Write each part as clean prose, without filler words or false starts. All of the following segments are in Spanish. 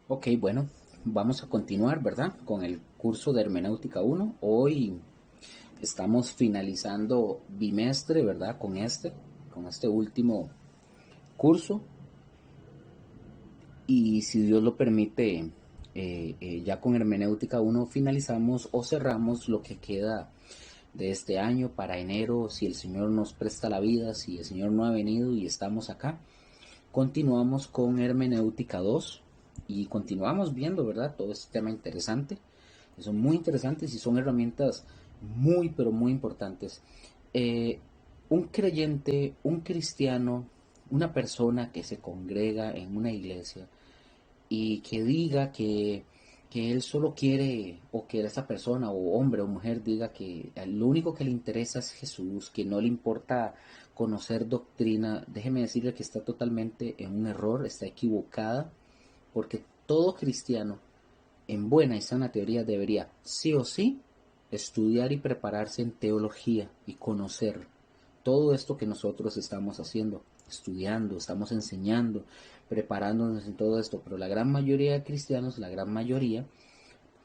Ok, bueno, vamos a continuar, ¿verdad? Con el curso de Hermenéutica 1. Hoy estamos finalizando bimestre, ¿verdad? Con este último curso. Y si Dios lo permite, ya con Hermenéutica 1 finalizamos o cerramos lo que queda de este año para enero, si el Señor nos presta la vida, si el Señor no ha venido y estamos acá. Continuamos con Hermenéutica 2 y continuamos viendo, ¿verdad? Todo este tema interesante, que son muy interesantes y son herramientas muy, pero muy importantes. Eh, un creyente, un cristiano, una persona que se congrega en una iglesia y que diga que él solo quiere, o que esa persona, o hombre o mujer, diga que lo único que le interesa es Jesús, que no le importa conocer doctrina, déjeme decirle que está totalmente en un error, está equivocada, porque todo cristiano, en buena y sana teoría, debería sí o sí estudiar y prepararse en teología y conocer todo esto que nosotros estamos haciendo, estudiando, estamos enseñando, preparándonos en todo esto, pero la gran mayoría de cristianos, la gran mayoría,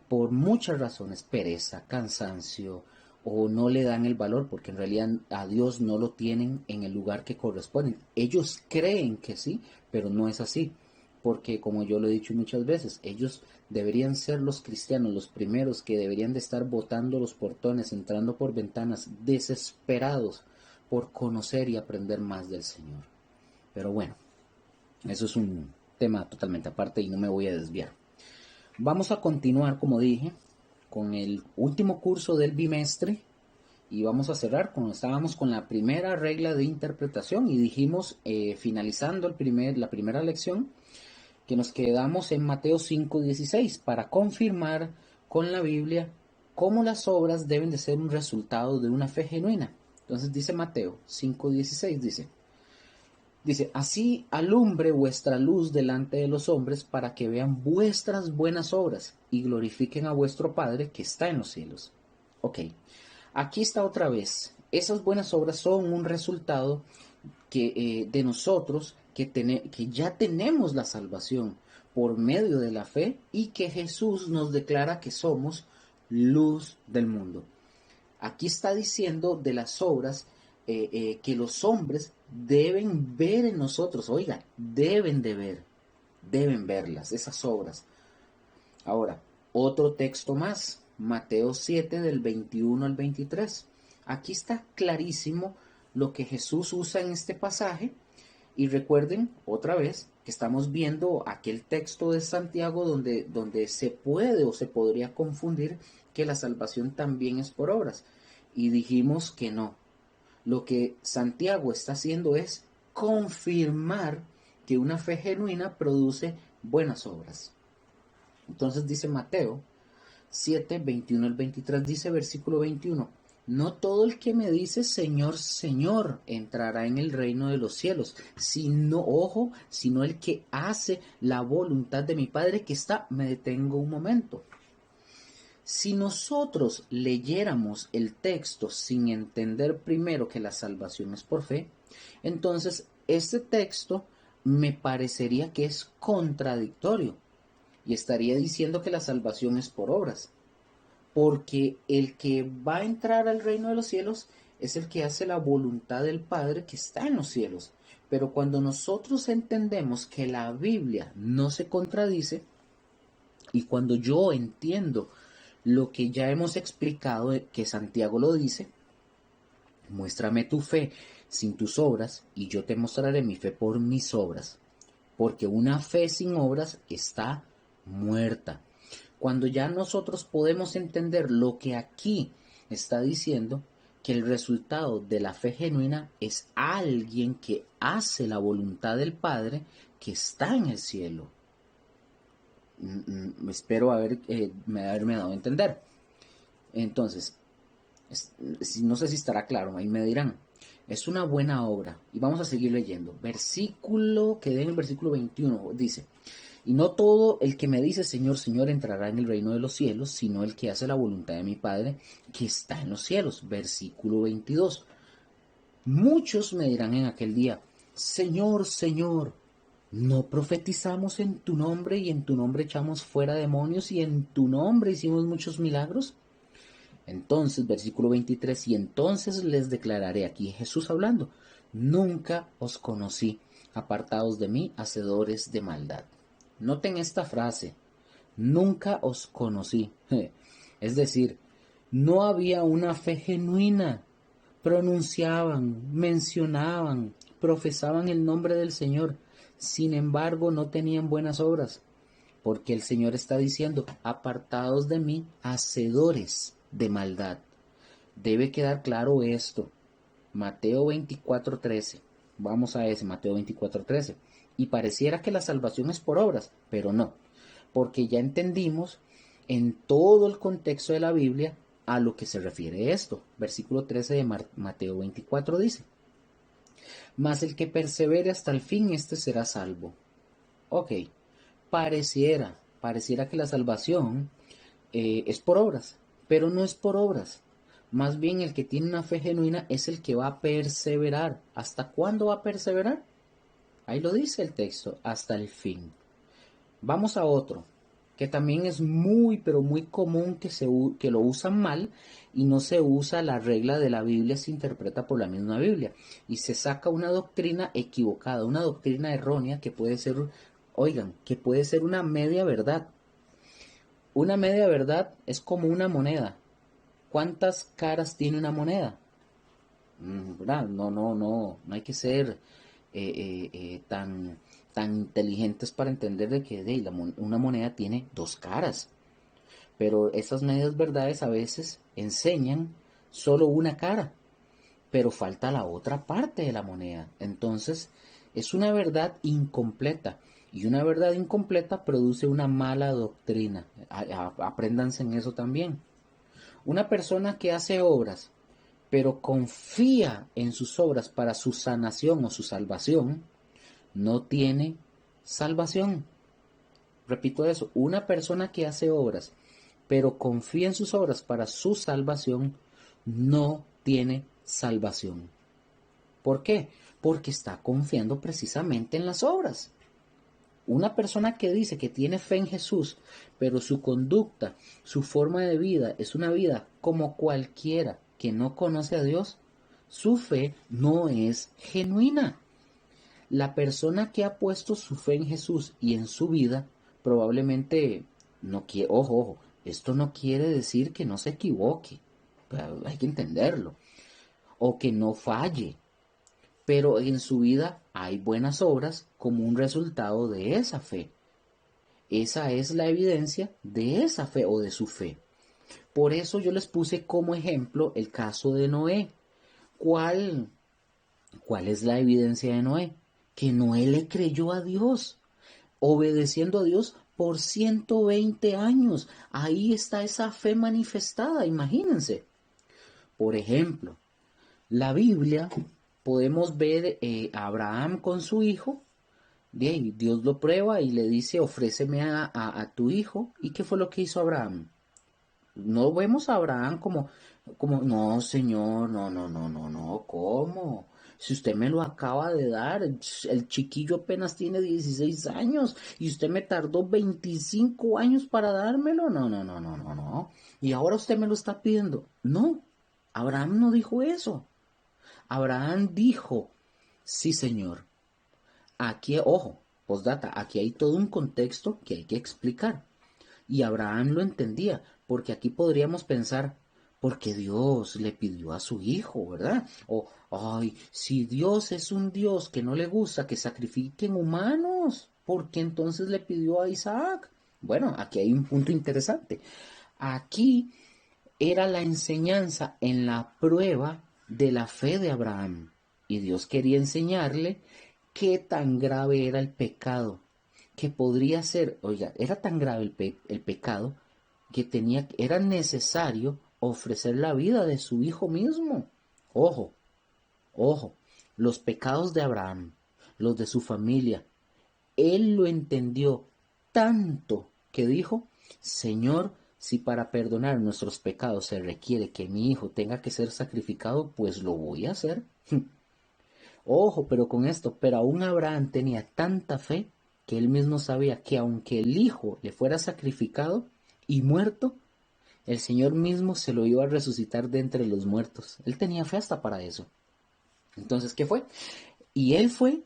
por muchas razones, pereza, cansancio, o no le dan el valor, porque en realidad a Dios no lo tienen en el lugar que corresponde. Ellos creen que sí, pero no es así, porque como yo lo he dicho muchas veces, ellos deberían ser los cristianos, los primeros que deberían de estar botando los portones, entrando por ventanas, desesperados por conocer y aprender más del Señor. Pero bueno, eso es un tema totalmente aparte y no me voy a desviar. Vamos a continuar, como dije, con el último curso del bimestre y vamos a cerrar cuando estábamos con la primera regla de interpretación y dijimos, finalizando la primera lección, que nos quedamos en Mateo 5:16 para confirmar con la Biblia cómo las obras deben de ser un resultado de una fe genuina. Entonces dice Mateo 5:16, dice, así alumbre vuestra luz delante de los hombres para que vean vuestras buenas obras y glorifiquen a vuestro Padre que está en los cielos. Ok, aquí está otra vez. Esas buenas obras son un resultado de nosotros que ya tenemos la salvación por medio de la fe y que Jesús nos declara que somos luz del mundo. Aquí está diciendo de las obras que los hombres deben ver en nosotros. Oiga, deben verlas, esas obras. Ahora, otro texto más, Mateo 7 del 21 al 23. Aquí está clarísimo lo que Jesús usa en este pasaje. Y recuerden otra vez que estamos viendo aquel texto de Santiago donde se puede o se podría confundir que la salvación también es por obras. Y dijimos que no. Lo que Santiago está haciendo es confirmar que una fe genuina produce buenas obras. Entonces dice Mateo 7, 21 al 23, dice versículo 21, no todo el que me dice Señor, Señor entrará en el reino de los cielos, sino, ojo, sino el que hace la voluntad de mi Padre que está, me detengo un momento. Si nosotros leyéramos el texto sin entender primero que la salvación es por fe, entonces este texto me parecería que es contradictorio y estaría diciendo que la salvación es por obras, porque el que va a entrar al reino de los cielos es el que hace la voluntad del Padre que está en los cielos. Pero cuando nosotros entendemos que la Biblia no se contradice, y cuando yo entiendo lo que ya hemos explicado, que Santiago lo dice, muéstrame tu fe sin tus obras, y yo te mostraré mi fe por mis obras, porque una fe sin obras está muerta. Cuando ya nosotros podemos entender lo que aquí está diciendo, que el resultado de la fe genuina es alguien que hace la voluntad del Padre que está en el cielo. Espero haberme dado a entender. Entonces, no sé si estará claro, ahí me dirán. Es una buena obra. Y vamos a seguir leyendo. Versículo, que en el versículo 21 dice, y no todo el que me dice Señor, Señor entrará en el reino de los cielos, sino el que hace la voluntad de mi Padre que está en los cielos. Versículo 22. Muchos me dirán en aquel día, Señor, Señor, No profetizamos en tu nombre y en tu nombre echamos fuera demonios y en tu nombre hicimos muchos milagros. Entonces, versículo 23, y entonces les declararé, aquí Jesús hablando, nunca os conocí, apartados de mí, hacedores de maldad. Noten esta frase, nunca os conocí. Es decir, no había una fe genuina. Pronunciaban, mencionaban, profesaban el nombre del Señor. Sin embargo, no tenían buenas obras. Porque el Señor está diciendo, apartados de mí, hacedores de maldad. Debe quedar claro esto. Mateo 24:13. Vamos a ese, Mateo 24:13. Y pareciera que la salvación es por obras, pero no. Porque ya entendimos en todo el contexto de la Biblia a lo que se refiere esto. Versículo 13 de Mateo 24 dice, mas el que persevere hasta el fin, este será salvo. Ok, pareciera que la salvación es por obras, pero no es por obras. Más bien el que tiene una fe genuina es el que va a perseverar. ¿Hasta cuándo va a perseverar? Ahí lo dice el texto, hasta el fin. Vamos a otro, que también es muy, pero muy común que lo usan mal y no se usa la regla de la Biblia, se interpreta por la misma Biblia. Y se saca una doctrina equivocada, una doctrina errónea que puede ser, oigan, que puede ser una media verdad. Una media verdad es como una moneda. ¿Cuántas caras tiene una moneda? ¿Verdad? No hay que ser tan inteligentes para entender de que una moneda tiene dos caras. Pero esas medias verdades a veces enseñan solo una cara, pero falta la otra parte de la moneda. Entonces, es una verdad incompleta. Y una verdad incompleta produce una mala doctrina. Apréndanse en eso también. Una persona que hace obras pero confía en sus obras para su sanación o su salvación, no tiene salvación. Repito eso, una persona que hace obras, pero confía en sus obras para su salvación, no tiene salvación. ¿Por qué? Porque está confiando precisamente en las obras. Una persona que dice que tiene fe en Jesús, pero su conducta, su forma de vida es una vida como cualquiera que no conoce a Dios, su fe no es genuina. La persona que ha puesto su fe en Jesús y en su vida probablemente no quiere, ojo, esto no quiere decir que no se equivoque, hay que entenderlo, o que no falle, pero en su vida hay buenas obras como un resultado de esa fe. Esa es la evidencia de esa fe o de su fe. Por eso yo les puse como ejemplo el caso de Noé. ¿Cuál, cuál es la evidencia de Noé? Que Noé le creyó a Dios, obedeciendo a Dios por 120 años. Ahí está esa fe manifestada, imagínense. Por ejemplo, la Biblia podemos ver a Abraham con su hijo. Bien, Dios lo prueba y le dice, ofréceme a tu hijo. ¿Y qué fue lo que hizo Abraham? No vemos a Abraham no, señor, no, ¿cómo? Si usted me lo acaba de dar, el chiquillo apenas tiene 16 años y usted me tardó 25 años para dármelo. No. Y ahora usted me lo está pidiendo. No, Abraham no dijo eso. Abraham dijo, sí, señor. Aquí, ojo, postdata, aquí hay todo un contexto que hay que explicar. Y Abraham lo entendía, porque aquí podríamos pensar, porque Dios le pidió a su hijo, ¿verdad? O, ay, si Dios es un Dios que no le gusta que sacrifiquen humanos, ¿por qué entonces le pidió a Isaac? Bueno, aquí hay un punto interesante. Aquí era la enseñanza en la prueba de la fe de Abraham. Y Dios quería enseñarle qué tan grave era el pecado, que podría ser, oiga, era tan grave el pecado que era necesario ofrecer la vida de su hijo mismo. Ojo, ojo, los pecados de Abraham, los de su familia, él lo entendió tanto que dijo, Señor, si para perdonar nuestros pecados se requiere que mi hijo tenga que ser sacrificado, pues lo voy a hacer. Ojo, pero con esto, pero aún Abraham tenía tanta fe que él mismo sabía que aunque el hijo le fuera sacrificado y muerto, el Señor mismo se lo iba a resucitar de entre los muertos. Él tenía fe hasta para eso. Entonces, ¿qué fue? Y él fue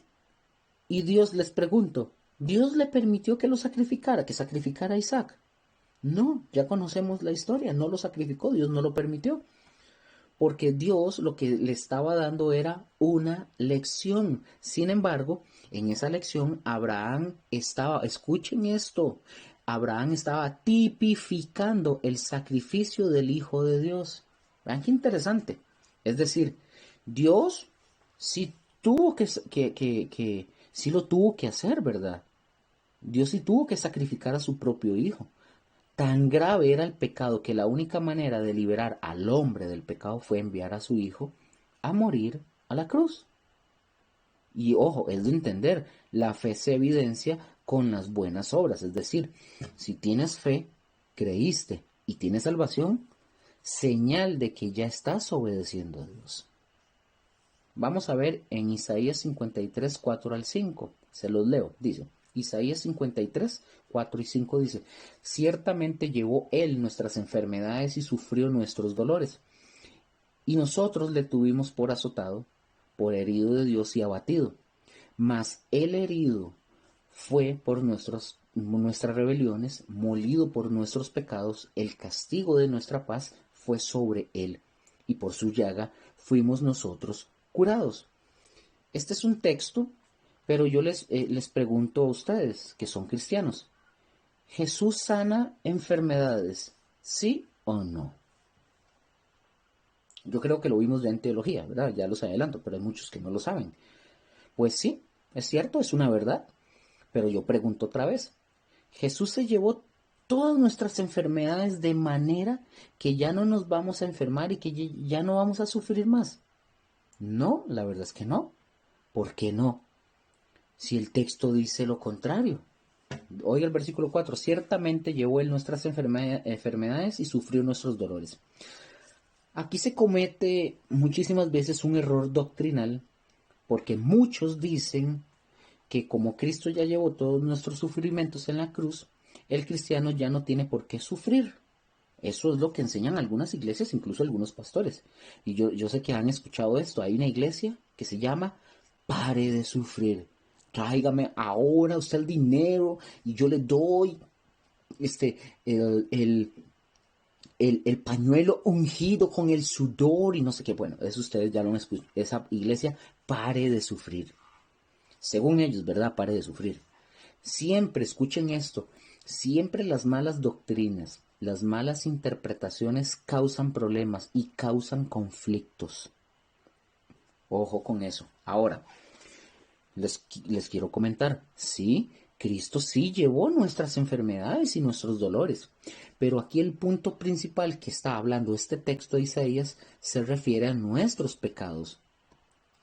y Dios les preguntó, ¿Dios le permitió que lo sacrificara, que sacrificara a Isaac? No, ya conocemos la historia, no lo sacrificó, Dios no lo permitió, porque Dios lo que le estaba dando era una lección. Sin embargo, en esa lección Abraham estaba, escuchen esto, Abraham estaba tipificando el sacrificio del Hijo de Dios. Vean qué interesante. Es decir, Dios sí tuvo sí lo tuvo que hacer, ¿verdad? Dios sí tuvo que sacrificar a su propio Hijo. Tan grave era el pecado que la única manera de liberar al hombre del pecado fue enviar a su Hijo a morir a la cruz. Y ojo, es de entender, la fe se evidencia con las buenas obras. Es decir, si tienes fe, creíste y tienes salvación, señal de que ya estás obedeciendo a Dios. Vamos a ver en Isaías 53, 4 al 5. Se los leo. Dice, Isaías 53, 4 y 5 dice, ciertamente llevó Él nuestras enfermedades y sufrió nuestros dolores. Y nosotros le tuvimos por azotado, por herido de Dios y abatido. Mas el herido fue por nuestras rebeliones, molido por nuestros pecados, el castigo de nuestra paz fue sobre él, y por su llaga fuimos nosotros curados. Este es un texto, pero yo les pregunto a ustedes, que son cristianos, ¿Jesús sana enfermedades? ¿Sí o no? Yo creo que lo vimos ya en teología, ¿verdad? Ya los adelanto, pero hay muchos que no lo saben. Pues sí, es cierto, es una verdad. Pero yo pregunto otra vez, Jesús se llevó todas nuestras enfermedades de manera que ya no nos vamos a enfermar y que ya no vamos a sufrir más. No, la verdad es que no. ¿Por qué no? Si el texto dice lo contrario. Oiga el versículo 4, ciertamente llevó él nuestras enfermedades y sufrió nuestros dolores. Aquí se comete muchísimas veces un error doctrinal porque muchos dicen que como Cristo ya llevó todos nuestros sufrimientos en la cruz, el cristiano ya no tiene por qué sufrir. Eso es lo que enseñan algunas iglesias, incluso algunos pastores. Y yo sé que han escuchado esto. Hay una iglesia que se llama Pare de sufrir. Tráigame ahora usted el dinero y yo le doy este, el, el, el pañuelo ungido con el sudor y no sé qué. Bueno, eso ustedes ya lo han escuchado. Esa iglesia, pare de sufrir. Según ellos, ¿verdad? Pare de sufrir. Siempre, escuchen esto, siempre las malas doctrinas, las malas interpretaciones causan problemas y causan conflictos. Ojo con eso. Ahora, les quiero comentar, sí, Cristo sí llevó nuestras enfermedades y nuestros dolores, pero aquí el punto principal que está hablando este texto de Isaías se refiere a nuestros pecados.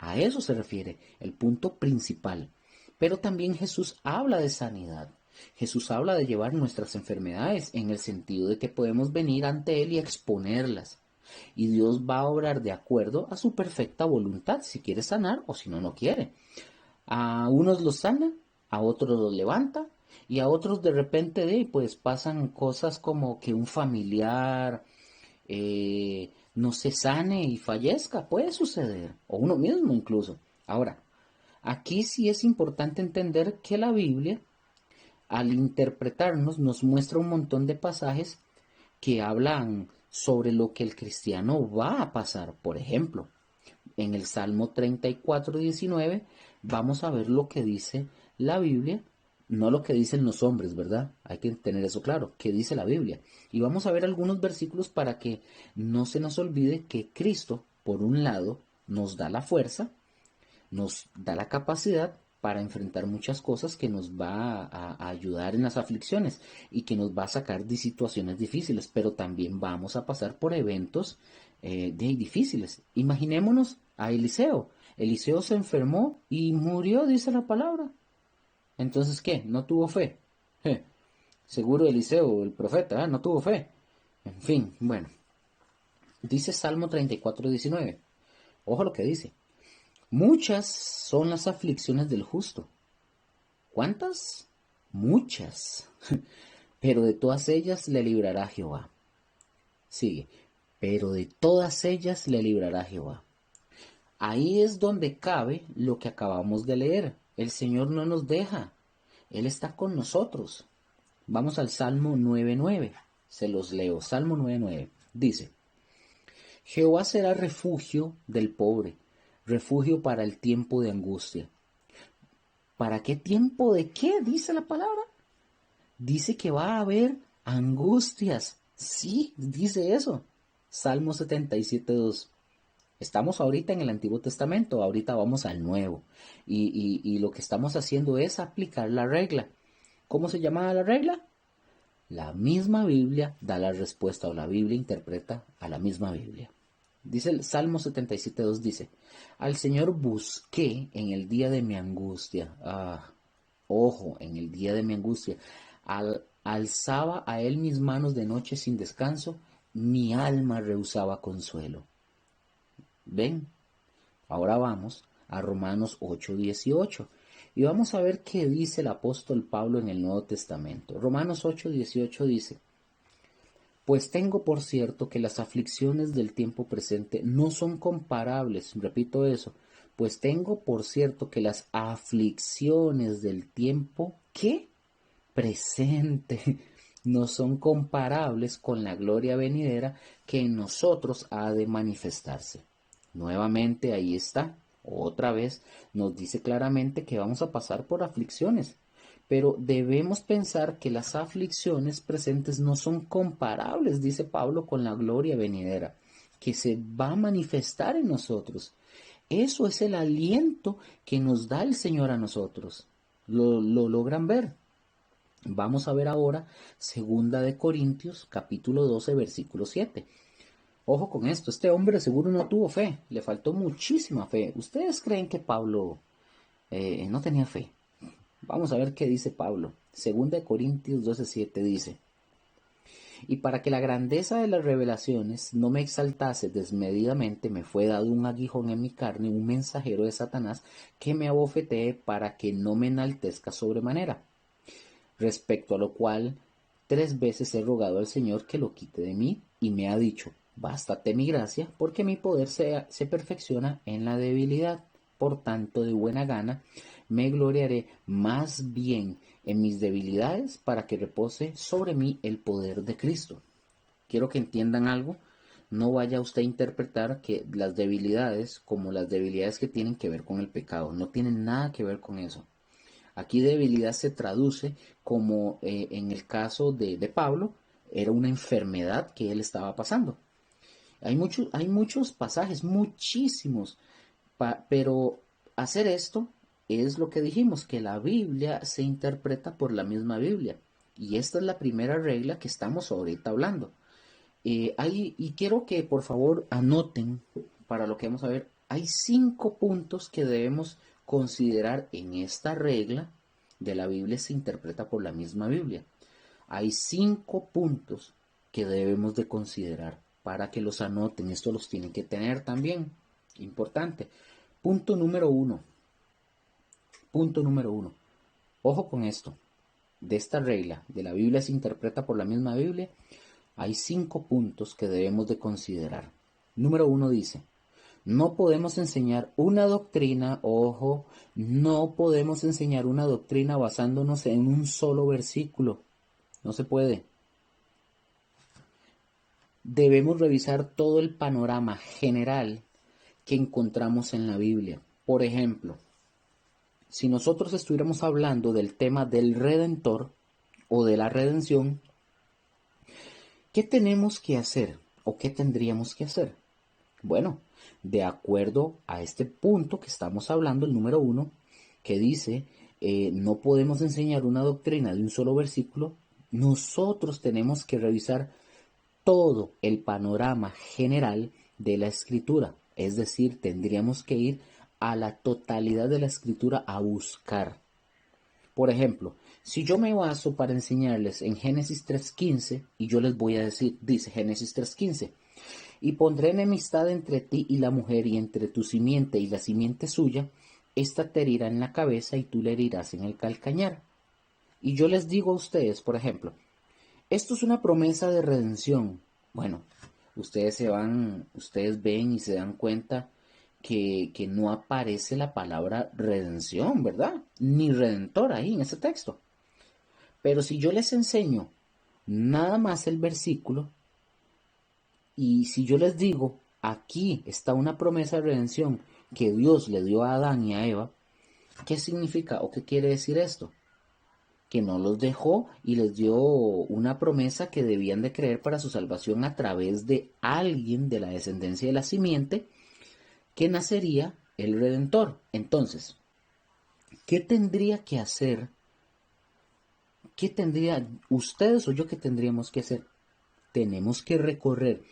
A eso se refiere el punto principal. Pero también Jesús habla de sanidad. Jesús habla de llevar nuestras enfermedades en el sentido de que podemos venir ante Él y exponerlas. Y Dios va a obrar de acuerdo a su perfecta voluntad, si quiere sanar o si no, no quiere. A unos los sana, a otros los levanta y a otros de repente pues pasan cosas como que un familiar no se sane y fallezca, puede suceder, o uno mismo incluso. Ahora, aquí sí es importante entender que la Biblia, al interpretarnos, nos muestra un montón de pasajes que hablan sobre lo que el cristiano va a pasar. Por ejemplo, en el Salmo 34:19 vamos a ver lo que dice la Biblia, no lo que dicen los hombres, ¿verdad? Hay que tener eso claro, qué dice la Biblia. Y vamos a ver algunos versículos para que no se nos olvide que Cristo, por un lado, nos da la fuerza, nos da la capacidad para enfrentar muchas cosas que nos va a ayudar en las aflicciones y que nos va a sacar de situaciones difíciles, pero también vamos a pasar por eventos difíciles. Imaginémonos a Eliseo. Eliseo se enfermó y murió, dice la palabra. Entonces, ¿qué? ¿No tuvo fe? Seguro Eliseo, el profeta, no tuvo fe. En fin, bueno. Dice Salmo 34:19. Ojo lo que dice. Muchas son las aflicciones del justo. ¿Cuántas? Muchas. Pero de todas ellas le librará Jehová. Sigue. Pero de todas ellas le librará Jehová. Ahí es donde cabe lo que acabamos de leer. El Señor no nos deja. Él está con nosotros. Vamos al Salmo 9:9. Se los leo. Salmo 9:9. Dice: Jehová será refugio del pobre, refugio para el tiempo de angustia. ¿Para qué tiempo de qué? Dice la palabra. Dice que va a haber angustias. Sí, dice eso. Salmo 77:2. Estamos ahorita en el Antiguo Testamento, ahorita vamos al Nuevo. Y lo que estamos haciendo es aplicar la regla. ¿Cómo se llama la regla? La misma Biblia da la respuesta o la Biblia interpreta a la misma Biblia. Dice el Salmo 77:2, dice: Al Señor busqué en el día de mi angustia. Ojo, en el día de mi angustia. Alzaba a él mis manos de noche sin descanso, mi alma rehusaba consuelo. ¿Ven? Ahora vamos a Romanos 8:18 y vamos a ver qué dice el apóstol Pablo en el Nuevo Testamento. Romanos 8:18 dice: Pues tengo por cierto que las aflicciones del tiempo presente no son comparables, repito eso, pues tengo por cierto que las aflicciones del tiempo, ¿qué? Presente, no son comparables con la gloria venidera que en nosotros ha de manifestarse. Nuevamente ahí está, otra vez nos dice claramente que vamos a pasar por aflicciones, pero debemos pensar que las aflicciones presentes no son comparables, dice Pablo, con la gloria venidera, que se va a manifestar en nosotros. Eso es el aliento que nos da el Señor a nosotros. ¿Lo logran ver? Vamos a ver ahora Segunda de Corintios, capítulo 12, versículo 7. Ojo con esto, este hombre seguro no tuvo fe, le faltó muchísima fe. ¿Ustedes creen que Pablo no tenía fe? Vamos a ver qué dice Pablo. Segunda de Corintios 12:7 dice: Y para que la grandeza de las revelaciones no me exaltase desmedidamente, me fue dado un aguijón en mi carne, un mensajero de Satanás, que me abofetee para que no me enaltezca sobremanera. Respecto a lo cual 3 veces he rogado al Señor que lo quite de mí, y me ha dicho: Bástate mi gracia, porque mi poder se perfecciona en la debilidad. Por tanto, de buena gana me gloriaré más bien en mis debilidades, para que repose sobre mí el poder de Cristo. Quiero que entiendan algo. No vaya usted a interpretar que las debilidades como las debilidades que tienen que ver con el pecado. No tienen nada que ver con eso. Aquí debilidad se traduce como en el caso de Pablo, era una enfermedad que él estaba pasando. Hay muchos pasajes, muchísimos, pero hacer esto es lo que dijimos, que la Biblia se interpreta por la misma Biblia. Y esta es la primera regla que estamos ahorita hablando. Y quiero que por favor anoten para lo que vamos a ver. Hay 5 puntos que debemos considerar en esta regla de la Biblia se interpreta por la misma Biblia. Hay 5 puntos que debemos de considerar para que los anoten. Esto los tienen que tener también. Importante. Punto número uno. Punto número uno. Ojo con esto. De esta regla de la Biblia se interpreta por la misma Biblia. Hay 5 puntos que debemos de considerar. Número 1 dice: no podemos enseñar una doctrina, ojo, no podemos enseñar una doctrina basándonos en un solo versículo. No se puede. Debemos revisar todo el panorama general que encontramos en la Biblia. Por ejemplo, si nosotros estuviéramos hablando del tema del Redentor o de la redención, ¿qué tenemos que hacer o qué tendríamos que hacer? Bueno, de acuerdo a este punto que estamos hablando, el número 1, que dice, no podemos enseñar una doctrina de un solo versículo, nosotros tenemos que revisar todo el panorama general de la escritura. Es decir, tendríamos que ir a la totalidad de la escritura a buscar. Por ejemplo, si yo me baso para enseñarles en Génesis 3:15 y yo les voy a decir, dice Génesis 3:15, Y pondré enemistad entre ti y la mujer, y entre tu simiente y la simiente suya. Ésta te herirá en la cabeza y tú le herirás en el calcañar. Y yo les digo a ustedes, por ejemplo, esto es una promesa de redención. Bueno, ustedes ven y se dan cuenta que no aparece la palabra redención, ¿verdad? Ni redentor ahí en ese texto. Pero si yo les enseño nada más el versículo, y si yo les digo, aquí está una promesa de redención que Dios le dio a Adán y a Eva, ¿qué significa o qué quiere decir esto? Que no los dejó y les dio una promesa que debían de creer para su salvación a través de alguien de la descendencia de la simiente, que nacería el Redentor. Entonces, ¿qué tendría que hacer? ¿Qué tendría ustedes o yo que tendríamos que hacer? Tenemos que recorrer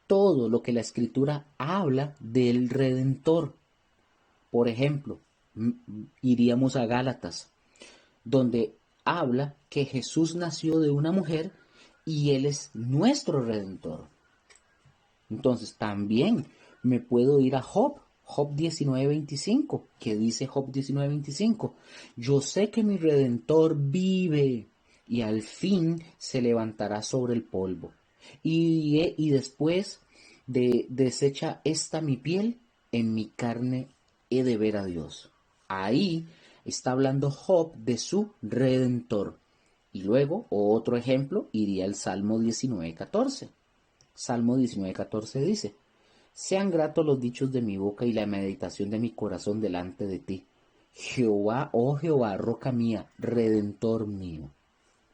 todo lo que la Escritura habla del Redentor. Por ejemplo, iríamos a Gálatas, donde habla que Jesús nació de una mujer y Él es nuestro Redentor. Entonces también me puedo ir a Job 19:25, que dice Job 19:25, yo sé que mi Redentor vive y al fin se levantará sobre el polvo. Y después de deshecha esta mi piel, en mi carne he de ver a Dios. Ahí está hablando Job de su Redentor. Y luego, otro ejemplo, iría al Salmo 19:14. Salmo 19:14 dice, sean gratos los dichos de mi boca y la meditación de mi corazón delante de ti. Jehová, oh Jehová, roca mía, redentor mío.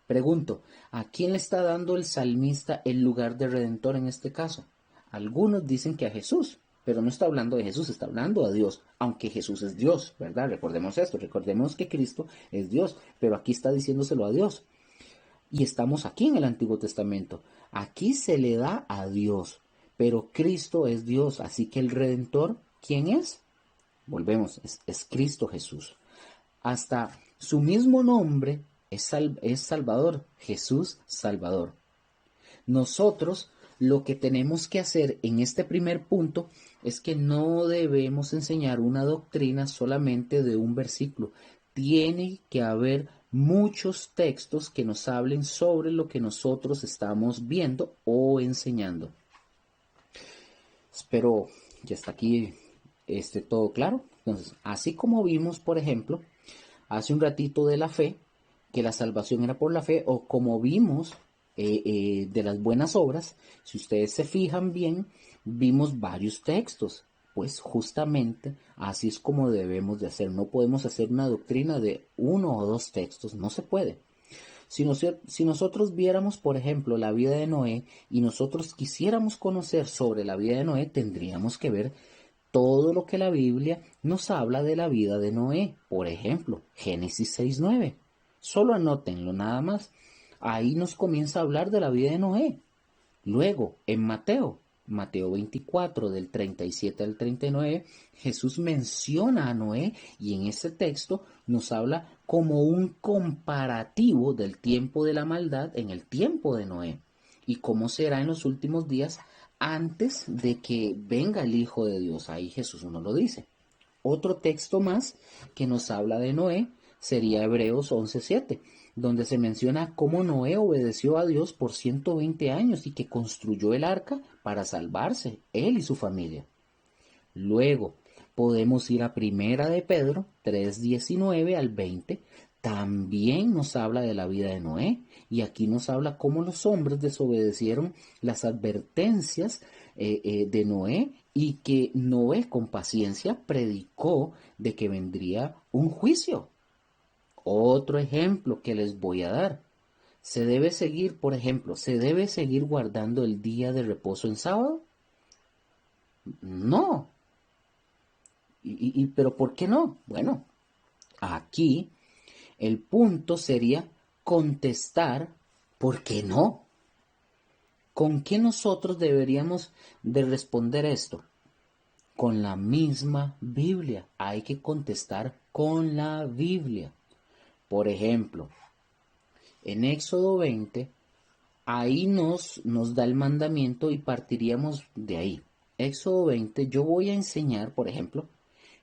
Pregunto, ¿a quién le está dando el salmista el lugar de redentor en este caso? Algunos dicen que a Jesús, pero no está hablando de Jesús, está hablando a Dios, aunque Jesús es Dios, ¿verdad? Recordemos esto, recordemos que Cristo es Dios, pero aquí está diciéndoselo a Dios. Y estamos aquí en el Antiguo Testamento. Aquí se le da a Dios, pero Cristo es Dios, así que el Redentor, ¿quién es? Volvemos, es Cristo Jesús. Hasta su mismo nombre es Salvador, Jesús Salvador. Nosotros lo que tenemos que hacer en este primer punto es que no debemos enseñar una doctrina solamente de un versículo. Tiene que haber muchos textos que nos hablen sobre lo que nosotros estamos viendo o enseñando. Espero que hasta aquí esté todo claro. Entonces, así como vimos, por ejemplo, hace un ratito de la fe, que la salvación era por la fe, o como vimos de las buenas obras, si ustedes se fijan bien, vimos varios textos. Pues justamente así es como debemos de hacer. No podemos hacer una doctrina de uno o dos textos, no se puede. Si nosotros viéramos, por ejemplo, la vida de Noé y nosotros quisiéramos conocer sobre la vida de Noé, tendríamos que ver todo lo que la Biblia nos habla de la vida de Noé. Por ejemplo, Génesis 6:9. Solo anótenlo nada más. Ahí nos comienza a hablar de la vida de Noé. Luego, en Mateo 24, del 37 al 39, Jesús menciona a Noé y en ese texto nos habla como un comparativo del tiempo de la maldad en el tiempo de Noé y cómo será en los últimos días antes de que venga el Hijo de Dios. Ahí Jesús nos lo dice. Otro texto más que nos habla de Noé sería Hebreos 11:7, donde se menciona cómo Noé obedeció a Dios por 120 años y que construyó el arca para salvarse, él y su familia. Luego podemos ir a Primera de Pedro 3:19 al 20, también nos habla de la vida de Noé y aquí nos habla cómo los hombres desobedecieron las advertencias de Noé y que Noé con paciencia predicó de que vendría un juicio. Otro ejemplo que les voy a dar. Se debe seguir, por ejemplo, ¿se debe seguir guardando el día de reposo en sábado? No. ¿Pero por qué no? Bueno, aquí el punto sería contestar ¿por qué no? ¿Con qué nosotros deberíamos de responder esto? Con la misma Biblia. Hay que contestar con la Biblia. Por ejemplo, en Éxodo 20 ahí nos da el mandamiento y partiríamos de ahí. Éxodo 20, yo voy a enseñar, por ejemplo,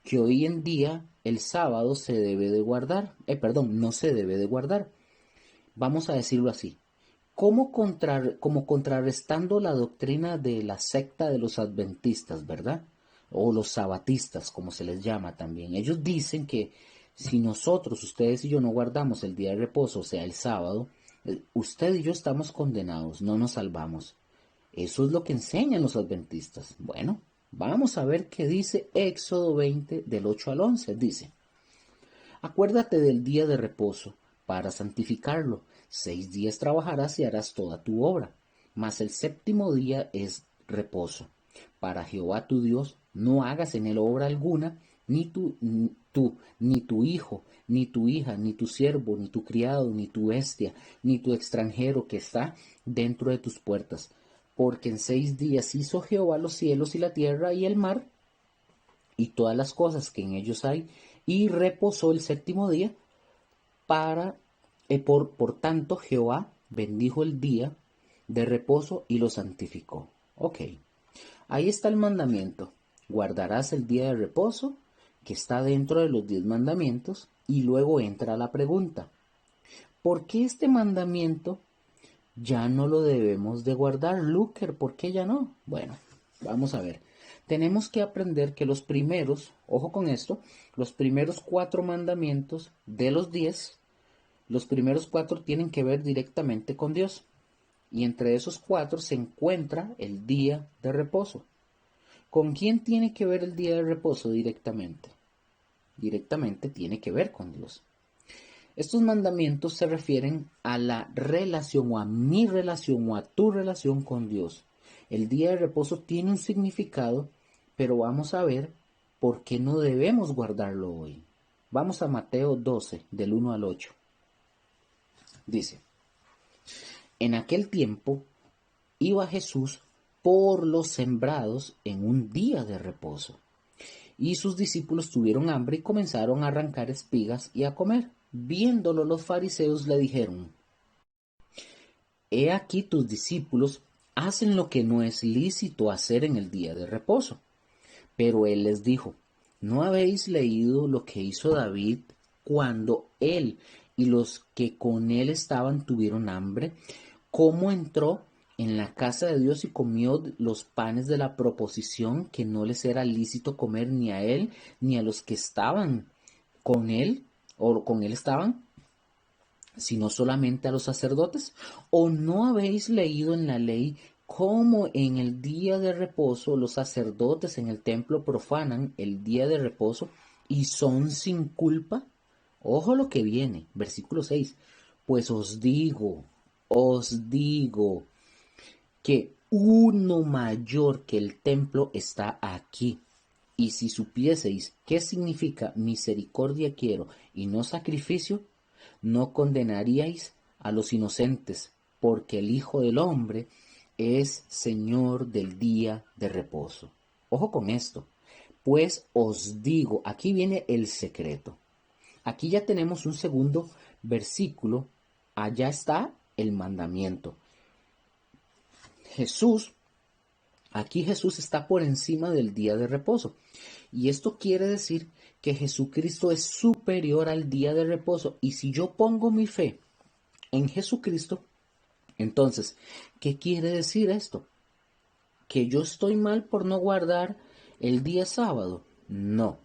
que hoy en día el sábado se debe de guardar, perdón, no se debe de guardar. Vamos a decirlo así. Como contrarrestando la doctrina de la secta de los adventistas, ¿verdad? O los sabatistas, como se les llama también. Ellos dicen que si nosotros, ustedes y yo no guardamos el día de reposo, o sea, el sábado, usted y yo estamos condenados, no nos salvamos. Eso es lo que enseñan los adventistas. Bueno, vamos a ver qué dice Éxodo 20 del 8 al 11. Dice, acuérdate del día de reposo para santificarlo. 6 días trabajarás y harás toda tu obra, mas el séptimo día es reposo. Para Jehová tu Dios no hagas en él obra alguna, ni tu hijo, ni tu hija, ni tu siervo, ni tu criado, ni tu bestia, ni tu extranjero que está dentro de tus puertas. Porque en 6 días hizo Jehová los cielos y la tierra y el mar, y todas las cosas que en ellos hay, y reposó el séptimo día para, por tanto, Jehová bendijo el día de reposo y lo santificó. Ok, ahí está el mandamiento. Guardarás el día de reposo, que está dentro de los 10 mandamientos, y luego entra la pregunta. ¿Por qué este mandamiento ya no lo debemos de guardar, Luker? ¿Por qué ya no? Bueno, vamos a ver. Tenemos que aprender que los primeros, ojo con esto, los primeros 4 mandamientos de los 10, los primeros 4 tienen que ver directamente con Dios. Y entre esos 4 se encuentra el día de reposo. ¿Con quién tiene que ver el día de reposo directamente? Directamente tiene que ver con Dios. Estos mandamientos se refieren a la relación o a mi relación o a tu relación con Dios. El día de reposo tiene un significado, pero vamos a ver por qué no debemos guardarlo hoy. Vamos a Mateo 12, del 1 al 8. Dice, en aquel tiempo iba Jesús por los sembrados en un día de reposo, y sus discípulos tuvieron hambre y comenzaron a arrancar espigas y a comer. Viéndolo los fariseos le dijeron, he aquí tus discípulos hacen lo que no es lícito hacer en el día de reposo. Pero él les dijo, ¿no habéis leído lo que hizo David cuando él y los que con él estaban tuvieron hambre? ¿Cómo entró en la casa de Dios y comió los panes de la proposición que no les era lícito comer ni a él ni a los que estaban con él o con él estaban, sino solamente a los sacerdotes? ¿O no habéis leído en la ley cómo en el día de reposo los sacerdotes en el templo profanan el día de reposo y son sin culpa? Ojo lo que viene, versículo 6. Pues os digo que uno mayor que el templo está aquí. Y si supieseis qué significa misericordia quiero y no sacrificio, no condenaríais a los inocentes, porque el Hijo del Hombre es Señor del día de reposo. Ojo con esto. Pues os digo, aquí viene el secreto. Aquí ya tenemos un segundo versículo. Allá está el mandamiento. Aquí Jesús está por encima del día de reposo. Y esto quiere decir que Jesucristo es superior al día de reposo. Y si yo pongo mi fe en Jesucristo, entonces, ¿qué quiere decir esto? ¿Que yo estoy mal por no guardar el día sábado? No,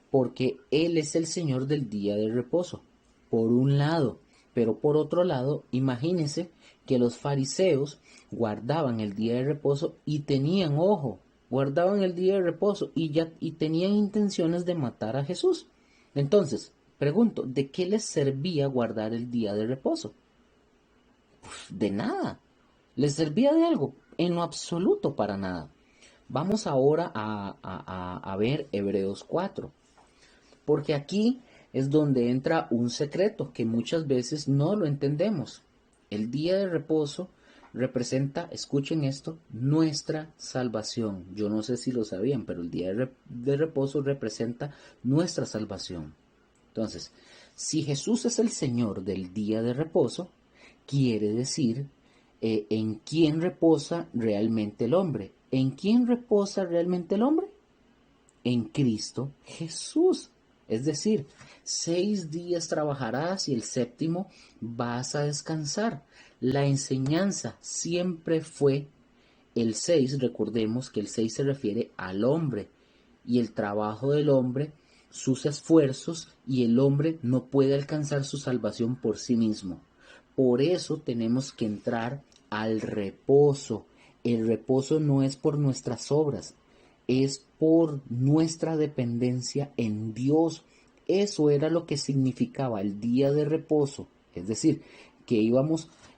porque Él es el Señor del día de reposo, por un lado. Pero por otro lado, imagínense que los fariseos guardaban el día de reposo y tenían, ojo, guardaban el día de reposo y tenían intenciones de matar a Jesús. Entonces, pregunto, ¿de qué les servía guardar el día de reposo? De nada. ¿Les servía de algo? En lo absoluto, para nada. Vamos ahora a ver Hebreos 4, porque aquí es donde entra un secreto que muchas veces no lo entendemos. El día de reposo representa, escuchen esto, nuestra salvación. Yo no sé si lo sabían, pero el día de reposo representa nuestra salvación. Entonces, si Jesús es el Señor del día de reposo, quiere decir ¿En quién reposa realmente el hombre? ¿En quién reposa realmente el hombre? En Cristo Jesús. Es decir, 6 días trabajarás y el séptimo vas a descansar. La enseñanza siempre fue el 6. Recordemos que el 6 se refiere al hombre y el trabajo del hombre, sus esfuerzos, y el hombre no puede alcanzar su salvación por sí mismo. Por eso tenemos que entrar al reposo. El reposo no es por nuestras obras, es por nuestra dependencia en Dios. Eso era lo que significaba el día de reposo. Es decir, que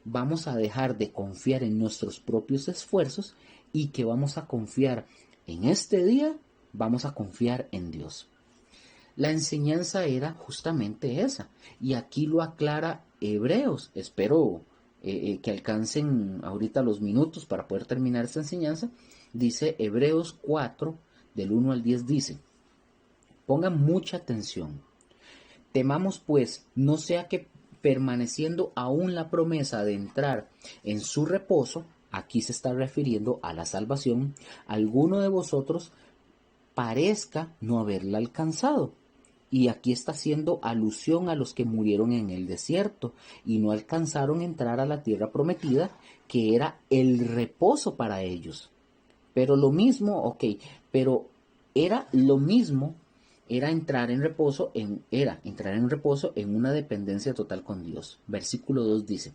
vamos a dejar de confiar en nuestros propios esfuerzos y que vamos a confiar en este día, vamos a confiar en Dios. La enseñanza era justamente esa, y aquí lo aclara Hebreos. Espero que alcancen ahorita los minutos para poder terminar esta enseñanza. Dice Hebreos 4, del 1 al 10, dice: pongan mucha atención. Temamos pues, no sea que permaneciendo aún la promesa de entrar en su reposo, aquí se está refiriendo a la salvación, alguno de vosotros parezca no haberla alcanzado. Y aquí está haciendo alusión a los que murieron en el desierto y no alcanzaron a entrar a la tierra prometida, que era el reposo para ellos. Pero lo mismo, pero era lo mismo, era entrar en reposo en una dependencia total con Dios. Versículo 2 dice: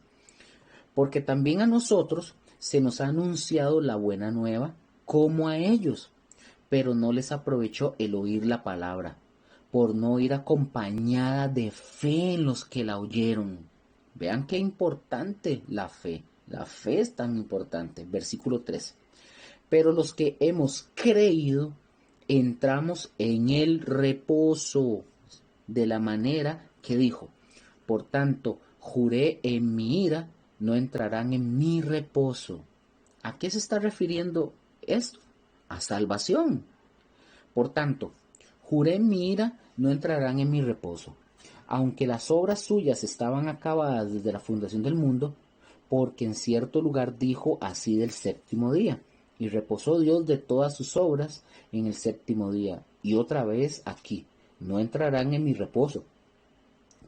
porque también a nosotros se nos ha anunciado la buena nueva como a ellos, pero no les aprovechó el oír la palabra, por no ir acompañada de fe en los que la oyeron. Vean qué importante la fe. La fe es tan importante. Versículo 3. Pero los que hemos creído, entramos en el reposo, de la manera que dijo: por tanto, juré en mi ira, no entrarán en mi reposo. ¿A qué se está refiriendo esto? A salvación. Por tanto, juré en mi ira, no entrarán en mi reposo, aunque las obras suyas estaban acabadas desde la fundación del mundo, porque en cierto lugar dijo así del séptimo día, y reposó Dios de todas sus obras en el séptimo día. Y otra vez aquí, no entrarán en mi reposo.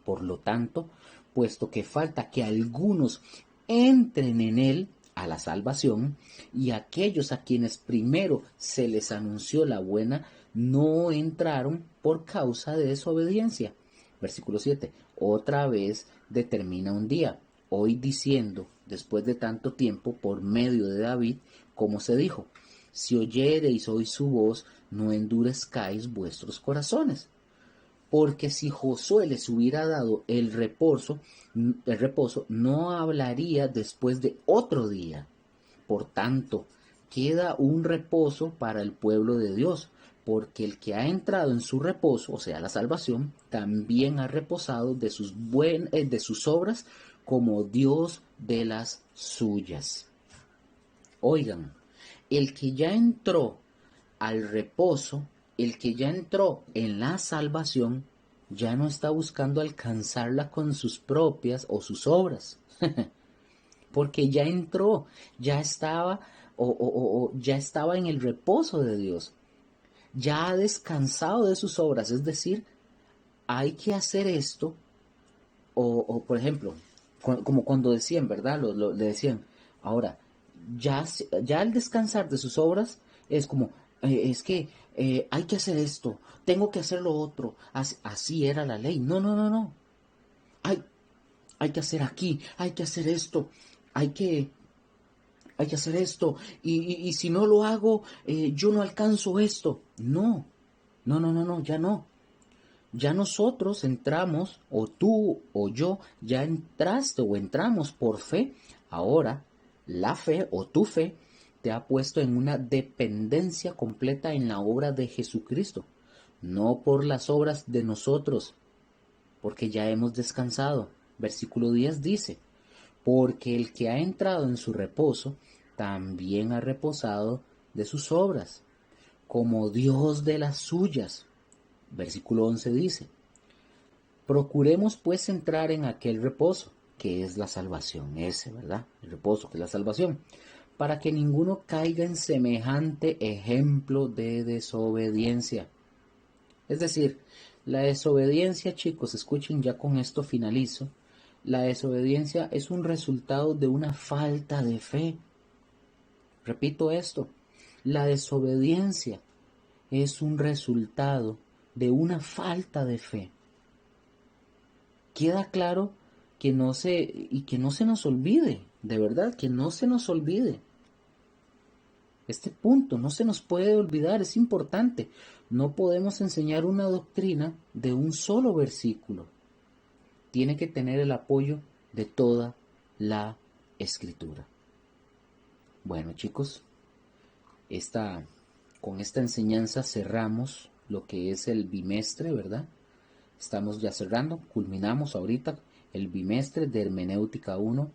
Por lo tanto, puesto que falta que algunos entren en él, a la salvación, y aquellos a quienes primero se les anunció la buena, no entraron por causa de desobediencia. Versículo 7. Otra vez determina un día, hoy diciendo, después de tanto tiempo, por medio de David, como se dijo: si oyereis hoy su voz, no endurezcáis vuestros corazones. Porque si Josué les hubiera dado el reposo no hablaría después de otro día. Por tanto, queda un reposo para el pueblo de Dios, porque el que ha entrado en su reposo, o sea, la salvación, también ha reposado de sus obras, como Dios de las suyas. Oigan, el que ya entró al reposo, el que ya entró en la salvación, ya no está buscando alcanzarla con sus propias o sus obras, porque ya entró, ya estaba ya estaba en el reposo de Dios, ya ha descansado de sus obras. Es decir, hay que hacer esto, por ejemplo, como cuando decían, ¿verdad? Le decían, ahora, ya al descansar de sus obras, es como, es que hay que hacer esto, tengo que hacer lo otro, así era la ley. No, no, no, no. Hay, hay que hacer aquí, hay que hacer esto, hay que, hay que hacer esto, y si no lo hago, yo no alcanzo esto. No, no, no, no, no, ya no. Ya nosotros entramos, o tú o yo, ya entraste o entramos por fe. Ahora, la fe o tu fe te ha puesto en una dependencia completa en la obra de Jesucristo, no por las obras de nosotros, porque ya hemos descansado. Versículo 10 dice: porque el que ha entrado en su reposo, también ha reposado de sus obras, como Dios de las suyas. Versículo 11 dice: procuremos pues entrar en aquel reposo, que es la salvación, ese, ¿verdad? El reposo, que es la salvación, para que ninguno caiga en semejante ejemplo de desobediencia. Es decir, la desobediencia, chicos, escuchen, ya con esto finalizo. La desobediencia es un resultado de una falta de fe. Repito esto, la desobediencia es un resultado de una falta de fe. Queda claro que que no se nos olvide, de verdad, que no se nos olvide. Este punto no se nos puede olvidar, es importante. No podemos enseñar una doctrina de un solo versículo. Tiene que tener el apoyo de toda la escritura. Bueno, chicos, con esta enseñanza cerramos lo que es el bimestre, ¿verdad? Estamos ya cerrando, culminamos ahorita el bimestre de Hermenéutica 1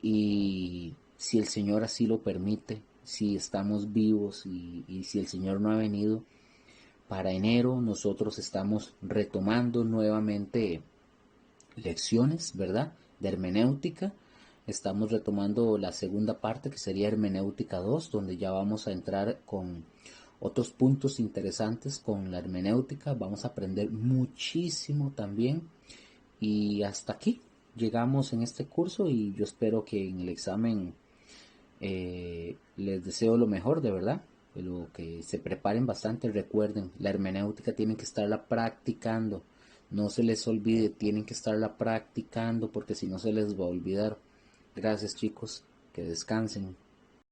y si el Señor así lo permite, si estamos vivos y si el Señor no ha venido, para enero nosotros estamos retomando nuevamente lecciones, ¿verdad? De hermenéutica. Estamos retomando la segunda parte que sería hermenéutica 2, donde ya vamos a entrar con otros puntos interesantes con la hermenéutica. Vamos a aprender muchísimo también. Y hasta aquí llegamos en este curso y yo espero que en el examen les deseo lo mejor, de verdad. Lo que se preparen bastante, recuerden, la hermenéutica tienen que estarla practicando. No se les olvide, tienen que estarla practicando porque si no se les va a olvidar. Gracias chicos, que descansen.